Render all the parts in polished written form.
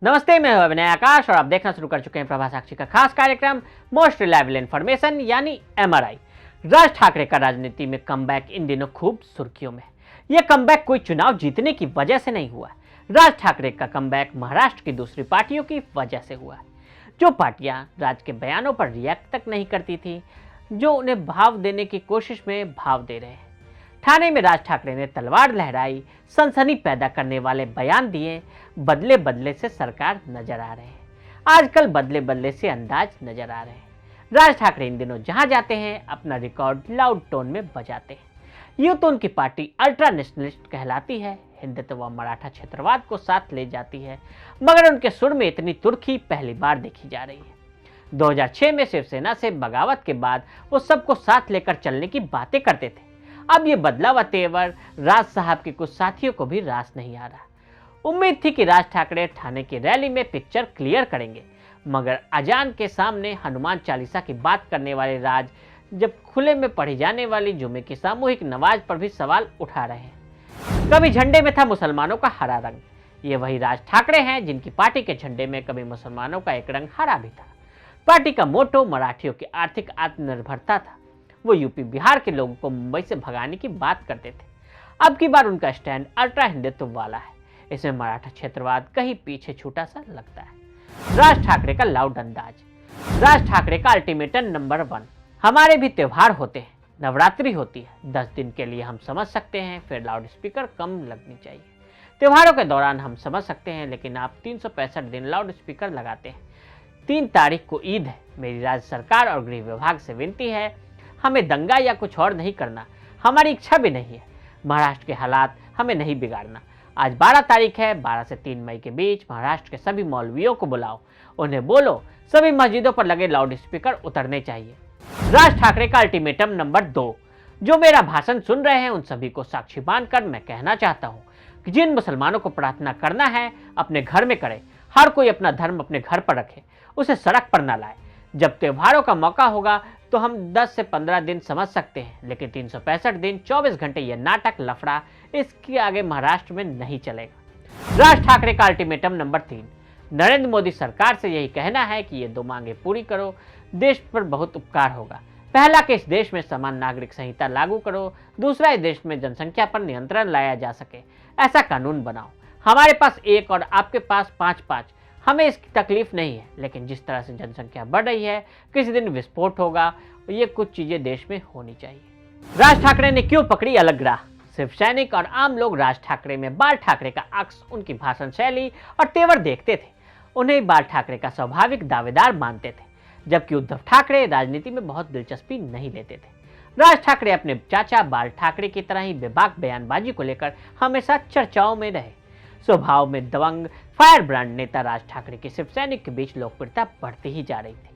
नमस्ते, मैं हूं अभिनय आकाश और आप देखना शुरू कर चुके हैं प्रभा साक्षी का खास कार्यक्रम मोस्ट रिलायबल इन्फॉर्मेशन यानी एमआरआई। राज ठाकरे का राजनीति में कमबैक इन दिनों खूब सुर्खियों में। यह कमबैक कोई चुनाव जीतने की वजह से नहीं हुआ। राज ठाकरे का कमबैक महाराष्ट्र की दूसरी पार्टियों की वजह से हुआ। जो पार्टियां राज के बयानों पर रिएक्ट तक नहीं करती थी, जो उन्हें भाव देने की कोशिश में भाव दे रहे हैं। ठाणे में राज ठाकरे ने तलवार लहराई, सनसनी पैदा करने वाले बयान दिए। बदले बदले से सरकार नजर आ रहे हैं। आजकल बदले बदले से अंदाज नजर आ रहे हैं। राज ठाकरे इन दिनों जहां जाते हैं अपना रिकॉर्ड लाउड टोन में बजाते हैं। यूं तो उनकी पार्टी अल्ट्रा नेशनलिस्ट कहलाती है, हिंदुत्व व मराठा क्षेत्रवाद को साथ ले जाती है, मगर उनके सुर में इतनी तुर्की पहली बार देखी जा रही है। 2006 में शिवसेना से बगावत के बाद वो सबको साथ लेकर चलने की बातें करते थे। अब ये बदलाव तेवर राज साहब के कुछ साथियों को भी रास नहीं आ रहा। उम्मीद थी कि राज ठाकरे ठाणे की रैली में पिक्चर क्लियर करेंगे, मगर अजान के सामने हनुमान चालीसा की बात करने वाले राज जब खुले में पढ़ी जाने वाली जुमे की सामूहिक नमाज पर भी सवाल उठा रहे हैं। कभी झंडे में था मुसलमानों का हरा रंग। ये वही राज ठाकरे हैं जिनकी पार्टी के झंडे में कभी मुसलमानों का एक रंग हरा भी था। पार्टी का मोटो मराठियों की आर्थिक आत्मनिर्भरता था। वो यूपी बिहार के लोगों को मुंबई से भगाने की बात करते थे। अब की बार उनका स्टैंड अल्ट्रा हिंदुत्व वाला है। इसमें मराठा क्षेत्रवाद कहीं पीछे छूटा सा लगता है। राज ठाकरे का लाउड अंदाज। राज ठाकरे का अल्टीमेटम नंबर 1। हमारे भी त्योहार होते हैं, नवरात्रि होती है, 10 दिन के लिए हम समझ सकते हैं, फिर लाउड स्पीकर कम लगनी चाहिए। त्योहारों के दौरान हम समझ सकते हैं, लेकिन आप 365 दिन लाउड स्पीकर लगाते हैं। 3 तारीख को ईद है। मेरी राज्य सरकार और गृह विभाग से विनती है, हमें दंगा या कुछ और नहीं करना, हमारी इच्छा भी नहीं है। महाराष्ट्र के हालात हमें नहीं बिगाड़ना। आज 12 तारीख है, 12 से 3 मई के बीच महाराष्ट्र के सभी मौलवियों को बुलाओ, उन्हें बोलो सभी मस्जिदों पर लगे लाउड स्पीकर उतरने चाहिए। राज ठाकरे का अल्टीमेटम नंबर 2। जो मेरा भाषण सुन रहे हैं उन सभी को साक्षी मानकर मैं कहना चाहता हूँ कि जिन मुसलमानों को प्रार्थना करना है अपने घर में करे। हर कोई अपना धर्म अपने घर पर रखे, उसे सड़क पर न लाए। जब त्योहारों का मौका होगा तो हम 10 से 15 दिन समझ सकते हैं, लेकिन 365 दिन 24 घंटे यह नाटक लफड़ा इसके आगे महाराष्ट्र में नहीं चलेगा। राज ठाकरे का अल्टीमेटम नंबर 3। नरेंद्र मोदी सरकार से यही कहना है कि ये 2 मांगे पूरी करो, देश पर बहुत उपकार होगा। पहला कि इस देश में समान नागरिक संहिता लागू करो। दूसरा, इस देश में जनसंख्या पर नियंत्रण लाया जा सके, ऐसा कानून बनाओ। हमारे पास 1 और आपके पास 5-5। हमें इसकी तकलीफ नहीं है, लेकिन जिस तरह से जनसंख्या बढ़ रही है किसी दिन विस्फोट होगा। ये कुछ चीजें देश में होनी चाहिए। राज ठाकरे ने क्यों पकड़ी अलग राह? सिर्फ सैनिक और आम लोग राज ठाकरे में बाल ठाकरे का अक्स, उनकी भाषण शैली और तेवर देखते थे। उन्हें बाल ठाकरे का स्वाभाविक दावेदार मानते थे, जबकि उद्धव ठाकरे राजनीति में बहुत दिलचस्पी नहीं लेते थे। राज ठाकरे अपने चाचा बाल ठाकरे की तरह ही बेबाक बयानबाजी को लेकर हमेशा चर्चाओं में रहे। स्वभाव में दबंग फायर ब्रांड नेता राज ठाकरे की सिर्फ सैनिक के बीच लोकप्रियता बढ़ती ही जा रही थी।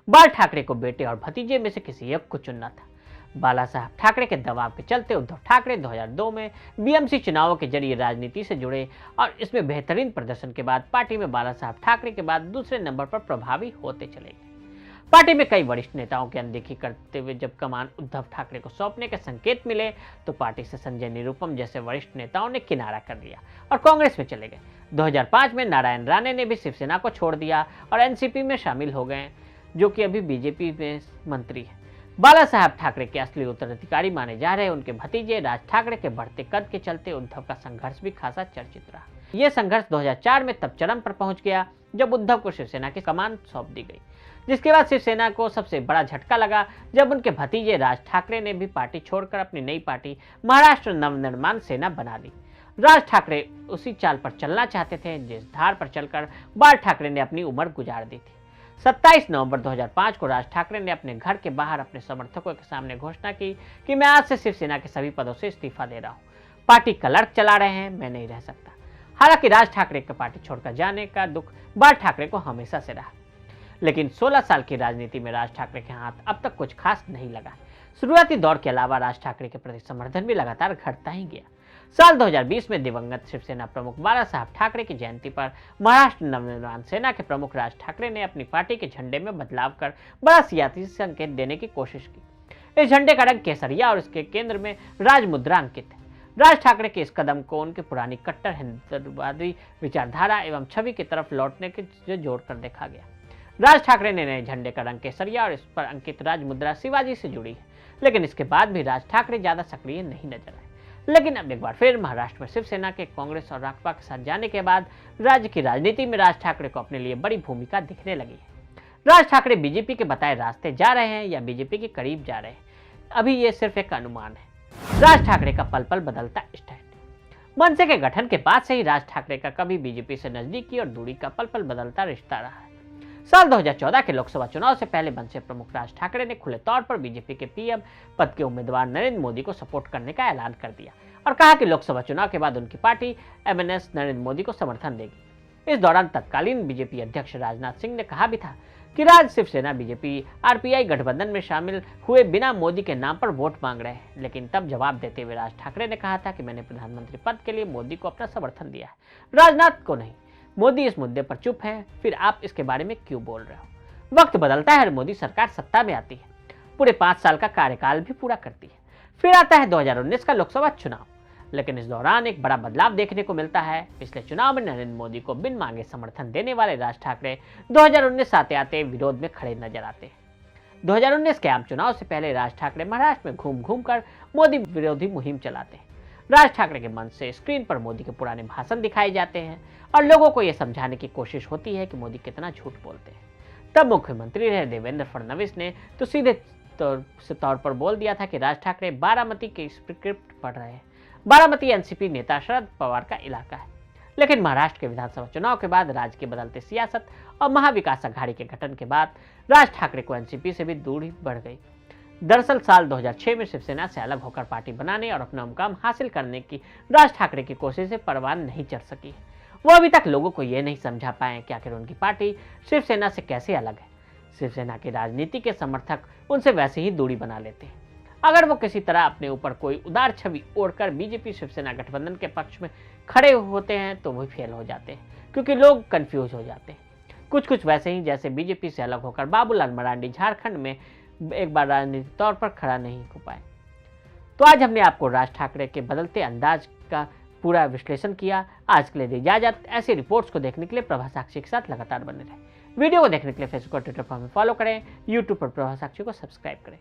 बाल ठाकरे को बेटे और भतीजे में से किसी एक को चुनना था। बाला साहब ठाकरे के दबाव के चलते उद्धव ठाकरे 2002 में बीएमसी चुनावों के जरिए राजनीति से जुड़े और इसमें बेहतरीन प्रदर्शन के बाद पार्टी में बाला साहब ठाकरे के बाद दूसरे नंबर पर प्रभावी होते चले गए। पार्टी में कई वरिष्ठ नेताओं की अनदेखी करते हुए जब कमान उद्धव ठाकरे को सौंपने के संकेत मिले तो पार्टी से संजय निरुपम जैसे वरिष्ठ नेताओं ने किनारा कर लिया और कांग्रेस में चले गए। 2005 में नारायण राणे ने भी शिवसेना को छोड़ दिया और एनसीपी में शामिल हो गए, जो कि अभी बीजेपी में मंत्री है। बाला साहब ठाकरे के असली उत्तराधिकारी माने जा रहे उनके भतीजे राज ठाकरे के बढ़ते कद के चलते उद्धव का संघर्ष भी खासा चर्चित रहा। यह संघर्ष 2004 में तब चरम पर पहुंच गया जब उद्धव को शिवसेना की कमान सौंप दी गई, जिसके बाद शिवसेना को सबसे बड़ा झटका लगा जब उनके भतीजे राज ठाकरे ने भी पार्टी छोड़कर अपनी नई पार्टी महाराष्ट्र नवनिर्माण सेना बना ली। राज ठाकरे उसी चाल पर चलना चाहते थे जिस धार पर चलकर बाल ठाकरे ने अपनी उम्र गुजार दी थी। 27 नवंबर 2005 को राज ठाकरे ने अपने घर के बाहर अपने समर्थकों के सामने घोषणा की कि मैं आज से शिवसेना के सभी पदों से इस्तीफा दे रहा हूं। पार्टी क्लर्क चला रहे हैं, मैं नहीं रह सकता। हालांकि राज ठाकरे के पार्टी छोड़कर जाने का दुख बाल ठाकरे को हमेशा से रहा, लेकिन 16 साल की राजनीति में राज ठाकरे के हाथ अब तक कुछ खास नहीं लगा। शुरुआती दौर के अलावा राज ठाकरे के प्रति समर्थन भी लगातार घटता ही गया। साल 2020 में दिवंगत शिवसेना प्रमुख बाला साहब ठाकरे की जयंती पर महाराष्ट्र नवनिर्माण सेना के प्रमुख राज ठाकरे ने अपनी पार्टी के झंडे में बदलाव कर बड़ा सियासी संकेत देने की कोशिश की। इस झंडे का रंग केसरिया और इसके केंद्र में राज मुद्रा अंकित है। राज ठाकरे के इस कदम को उनकी पुरानी कट्टर हिंदुत्ववादी विचारधारा एवं छवि की तरफ लौटने के जोड़कर देखा गया। राज ठाकरे ने नए झंडे का रंग केसरिया और इस पर अंकित राज मुद्रा शिवाजी से जुड़ी है, लेकिन इसके बाद भी राज ठाकरे ज्यादा सक्रिय नहीं नजर आए। लेकिन अब एक बार फिर महाराष्ट्र में शिवसेना के कांग्रेस और रासपा के साथ जाने के बाद राज्य की राजनीति में राज ठाकरे को अपने लिए बड़ी भूमिका दिखने लगी है। राज ठाकरे बीजेपी के बताए रास्ते जा रहे हैं या बीजेपी के करीब जा रहे हैं, अभी ये सिर्फ एक अनुमान है। राज ठाकरे का पल पल बदलता स्टैंड। मनसे के गठन के बाद से ही राज ठाकरे का कभी बीजेपी से नजदीकी और दूरी का पल पल बदलता रिश्ता रहा है। साल 2014 के लोकसभा चुनाव से पहले मनसे प्रमुख राज ठाकरे ने खुले तौर पर बीजेपी के पीएम पद के उम्मीदवार नरेंद्र मोदी को सपोर्ट करने का ऐलान कर दिया और कहा कि लोकसभा चुनाव के बाद उनकी पार्टी एमएनएस नरेंद्र मोदी को समर्थन देगी। इस दौरान तत्कालीन बीजेपी अध्यक्ष राजनाथ सिंह ने कहा भी था कि राज्य शिवसेना बीजेपी आरपीआई गठबंधन में शामिल हुए बिना मोदी के नाम पर वोट मांग रहे हैं, लेकिन तब जवाब देते हुए राज ठाकरे ने कहा था कि मैंने प्रधानमंत्री पद के लिए मोदी को अपना समर्थन दिया है, राजनाथ को नहीं। मोदी इस मुद्दे पर चुप है, फिर आप इसके बारे में क्यों बोल रहे हो। वक्त बदलता है और मोदी सरकार सत्ता में आती है, पूरे 5 साल का कार्यकाल भी पूरा करती है। फिर आता है 2019 का लोकसभा चुनाव, लेकिन इस दौरान एक बड़ा बदलाव देखने को मिलता है। पिछले चुनाव में नरेंद्र मोदी को बिन मांगे समर्थन देने वाले राज ठाकरे 2019 आते आते विरोध में खड़े नजर आते हैं। 2019 के आम चुनाव से पहले राज ठाकरे महाराष्ट्र में घूम घूम कर मोदी विरोधी मुहिम चलाते हैं। राज ठाकरे के मंच से स्क्रीन पर मोदी के पुराने भाषण दिखाए जाते हैं और लोगों को यह समझाने की कोशिश होती है कि मोदी कितना झूठ बोलते हैं। तब मुख्यमंत्री रहे देवेंद्र फडणवीस ने तो सीधे तौर पर बोल दिया था कि राज ठाकरे बारामती के स्क्रिप्ट पढ़ रहे हैं। बारामती एनसीपी नेता शरद पवार का इलाका है। लेकिन महाराष्ट्र के विधानसभा चुनाव के बाद राज्य की बदलते सियासत और महाविकास अघाड़ी के गठन के बाद राज ठाकरे को एनसीपी से भी दूरी बढ़ गई। दरअसल साल 2006 में शिवसेना से अलग होकर पार्टी बनाने और अपना मुकाम हासिल करने की राज ठाकरे की कोशिशें परवान नहीं चढ़ सकी। वो अभी तक लोगों को ये नहीं समझा पाए कि आखिर उनकी पार्टी शिवसेना से कैसे अलग है। शिवसेना की राजनीति के समर्थक उनसे वैसे ही दूरी बना लेते हैं। अगर वो किसी तरह अपने ऊपर कोई उदार छवि ओढ़कर बीजेपी शिवसेना गठबंधन के पक्ष में खड़े होते हैं तो वो फेल हो जाते हैं, क्योंकि लोग कंफ्यूज हो जाते हैं। कुछ वैसे ही जैसे बीजेपी से अलग होकर बाबूलाल मरांडी झारखंड में एक बार राजनीतिक तौर पर खड़ा नहीं हो पाए। तो आज हमने आपको राज ठाकरे के बदलते अंदाज का पूरा विश्लेषण किया। आज के लिए इजाजत। ऐसी रिपोर्ट्स को देखने के लिए प्रभा साक्षी के साथ लगातार बने रहें। वीडियो को देखने के लिए फेसबुक और ट्विटर पर हमें फॉलो करें, यूट्यूब पर प्रभा साक्षी को सब्सक्राइब करें।